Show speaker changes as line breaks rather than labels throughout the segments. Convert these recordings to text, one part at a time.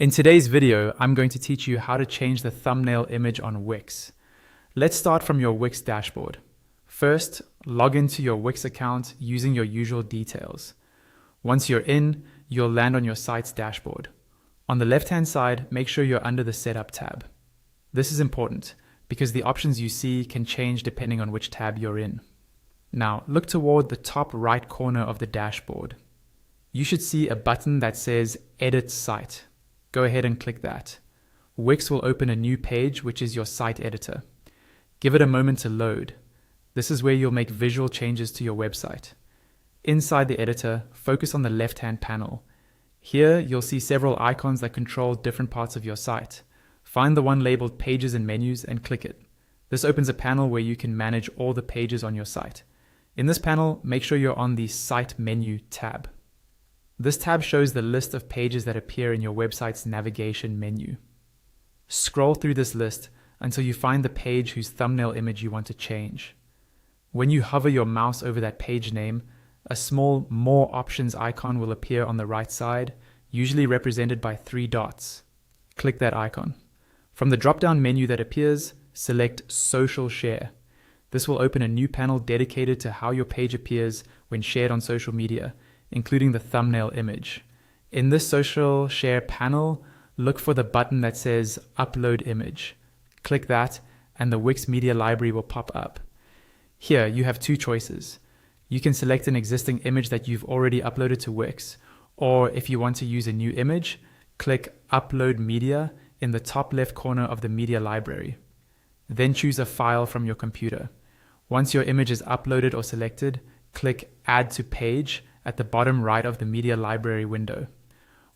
In today's video, I'm going to teach you how to change the thumbnail image on Wix. Let's start from your Wix dashboard. First, log into your Wix account using your usual details. Once you're in, you'll land on your site's dashboard. On the left-hand side, make sure you're under the Setup tab. This is important because the options you see can change depending on which tab you're in. Now, look toward the top right corner of the dashboard. You should see a button that says Edit Site. Go ahead and click that. Wix will open a new page, which is your site editor. Give it a moment to load. This is where you'll make visual changes to your website. Inside the editor, focus on the left-hand panel. Here, you'll see several icons that control different parts of your site. Find the one labeled Pages and Menus and click it. This opens a panel where you can manage all the pages on your site. In this panel, make sure you're on the Site Menu tab. This tab shows the list of pages that appear in your website's navigation menu. Scroll through this list until you find the page whose thumbnail image you want to change. When you hover your mouse over that page name, a small More Options icon will appear on the right side, usually represented by 3 dots. Click that icon. From the drop-down menu that appears, select Social Share. This will open a new panel dedicated to how your page appears when shared on social media, including the thumbnail image. In this social share panel, look for the button that says Upload Image. Click that and the Wix Media Library will pop up. Here you have 2 choices. You can select an existing image that you've already uploaded to Wix, or if you want to use a new image, click Upload Media in the top left corner of the media library. Then choose a file from your computer. Once your image is uploaded or selected, click Add to Page at the bottom right of the media library window.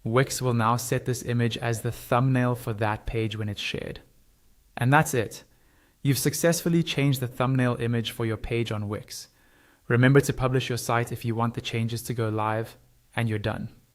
Wix will now set this image as the thumbnail for that page when it's shared. And that's it. You've successfully changed the thumbnail image for your page on Wix. Remember to publish your site if you want the changes to go live, and you're done.